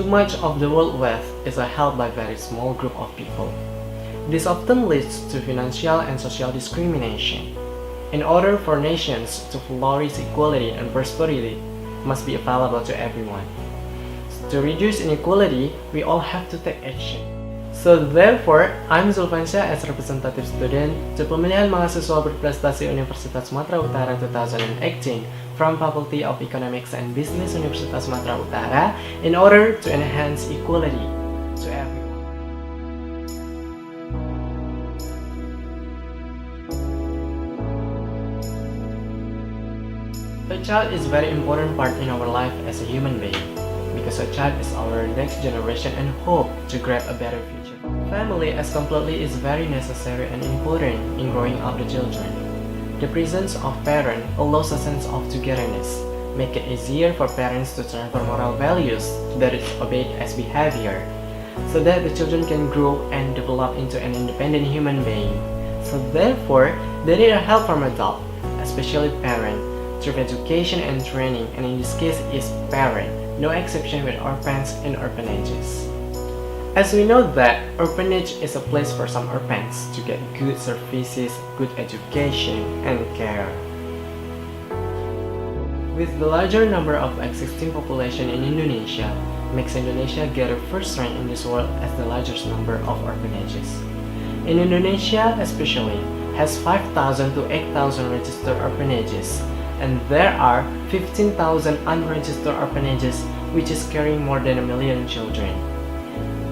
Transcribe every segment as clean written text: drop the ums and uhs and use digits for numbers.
Too much of the world wealth is held by a very small group of people. This often leads to financial and social discrimination. In order for nations to flourish, equality and prosperity must be available to everyone. To reduce inequality, we all have to take action. So therefore, I'm Zulfansyah as representative student to Pemilihan Mahasiswa Berprestasi Universitas Sumatera Utara 2018 from Fakulty of Economics and Bisnis Universitas Sumatera Utara in order to enhance equality to everyone. A child is a very important part in our life as a human being, because a child is our next generation and hope to grab a better future. Family as completely is very necessary and important in growing up the children. The presence of parents allows a sense of togetherness, make it easier for parents to transfer moral values that is obeyed as behavior, so that the children can grow and develop into an independent human being. So therefore, they need help from adults, especially parents, through education and training, and in this case is parent, no exception with orphans and orphanages. As we know that orphanage is a place for some orphans to get good services, good education, and care. With the larger number of existing population in Indonesia, makes Indonesia get a first rank in this world as the largest number of orphanages. In Indonesia especially, has 5,000 to 8,000 registered orphanages, and there are 15,000 unregistered orphanages which is carrying more than 1 million children.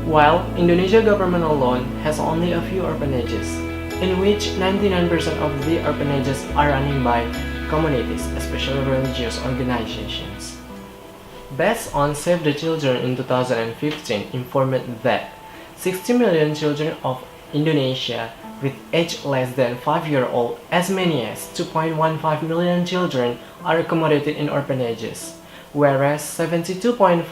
While Indonesia government alone has only a few orphanages, in which 99% of the orphanages are running by communities, especially religious organizations. Based on Save the Children in 2015 informed that 60 million children of Indonesia with age less than 5-year-old, as many as 2.15 million children are accommodated in orphanages, whereas 72.5%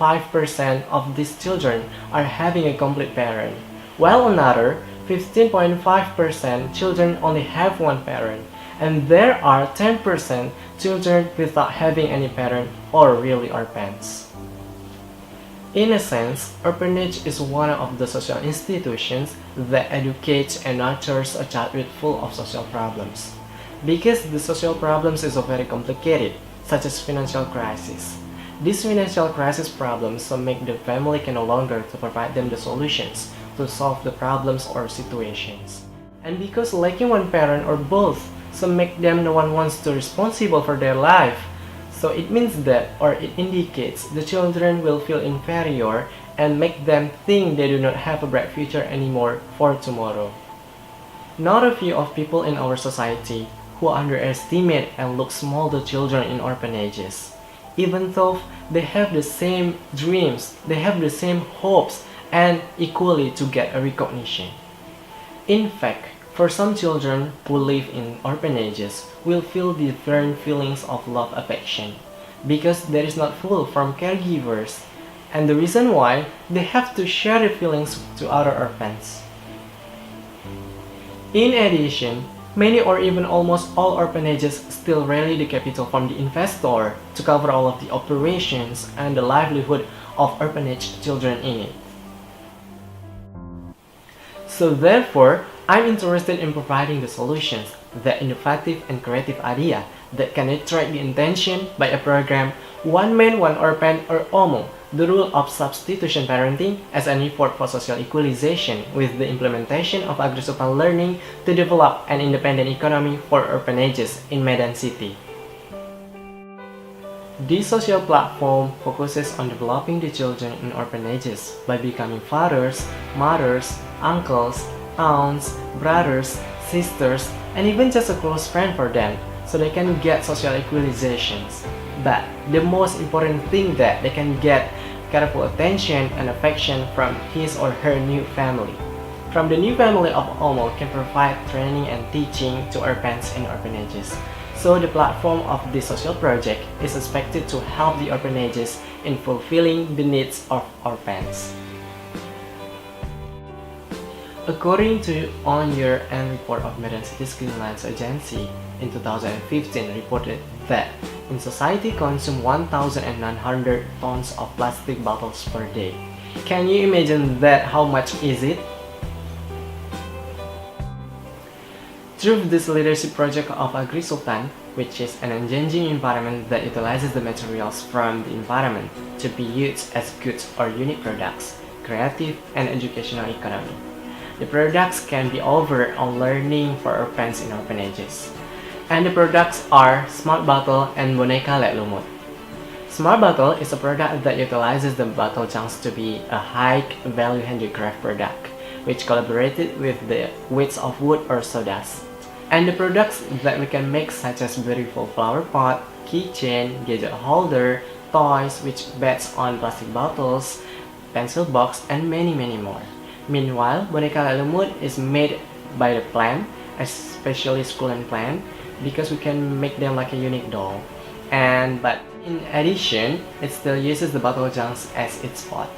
of these children are having a complete parent, while another 15.5% children only have one parent, and there are 10% children without having any parent or really orphans. In a sense, orphanage is one of the social institutions that educates and nurtures a child with full of social problems. Because the social problems is very complicated, such as financial crisis. These financial crisis problems make the family can no longer to provide them the solutions to solve the problems or situations. And because lacking one parent or both, make them no one wants to responsible for their life. So it means that, or it indicates, the children will feel inferior and make them think they do not have a bright future anymore for tomorrow. Not a few of people in our society who underestimate and look small the children in orphanages. Even though they have the same dreams, they have the same hopes, and equally to get a recognition. In fact, for some children who live in orphanages will feel different feelings of love affection, because there is not full from caregivers, and the reason why they have to share the feelings to other orphans. In addition, many or even almost all orphanages still rally the capital from the investor to cover all of the operations and the livelihood of orphanage children in it. So therefore, I'm interested in providing the solutions, the innovative and creative idea that can attract the attention by a program One Man, One Orphan or OMO, the rule of substitution parenting as an effort for social equalization with the implementation of agri-social learning to develop an independent economy for orphanages in Medan City. This social platform focuses on developing the children in orphanages by becoming fathers, mothers, uncles, aunts, brothers, sisters, and even just a close friend for them, so they can get social equalizations. But the most important thing that they can get careful attention and affection from his or her new family. From the new family of OMO can provide training and teaching to orphans in orphanages. So the platform of this social project is expected to help the orphanages in fulfilling the needs of orphans. According to on-year-end report of Medan City Guidelines Agency in 2015 reported that in society consume 1,900 tons of plastic bottles per day. Can you imagine that? How much is it? Through this leadership project of Sultan, which is an engaging environment that utilizes the materials from the environment to be used as goods or unique products, creative and educational economy. The products can be over on learning for orphans in orphanages. And the products are Smart Bottle and Boneka Lek Lumut. Smart Bottle is a product that utilizes the bottle chunks to be a high value handicraft product, which collaborated with the weights of wood or sawdust. And the products that we can make such as beautiful flower pot, keychain, gadget holder, toys which bets on plastic bottles, pencil box, and many more. Meanwhile, Boneka Lek Lumut is made by the plant, especially succulent plant, because we can make them like a unique doll. But in addition, it still uses the bottle junks as its pot.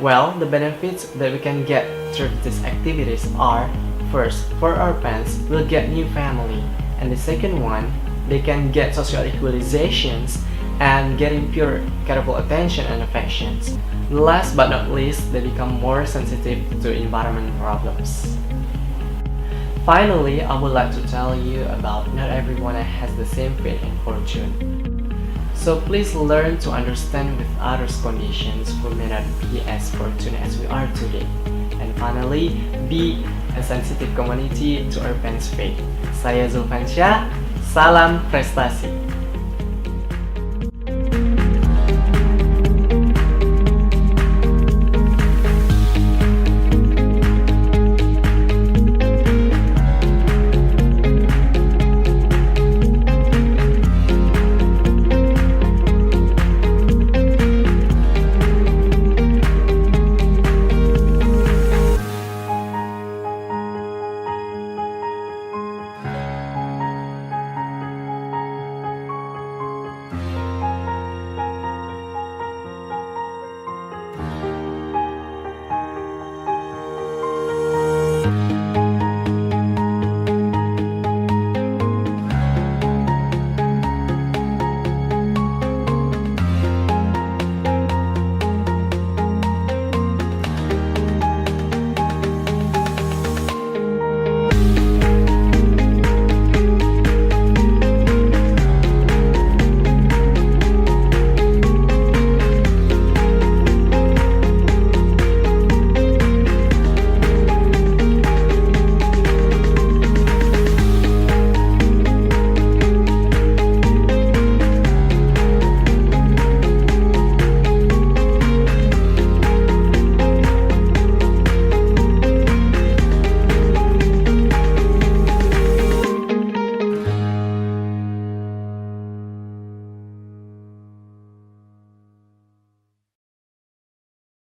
Well, the benefits that we can get through these activities are: first, for our parents, we'll get new family, and the second one, they can get social equalizations and getting pure, careful attention and affections. Last but not least, they become more sensitive to environment problems. Finally, I would like to tell you about not everyone has the same fate and fortune. So please learn to understand with others' conditions who may not be as fortunate as we are today. And finally, be a sensitive community to our parents' fate. Saya Zulfansyah, salam prestasi.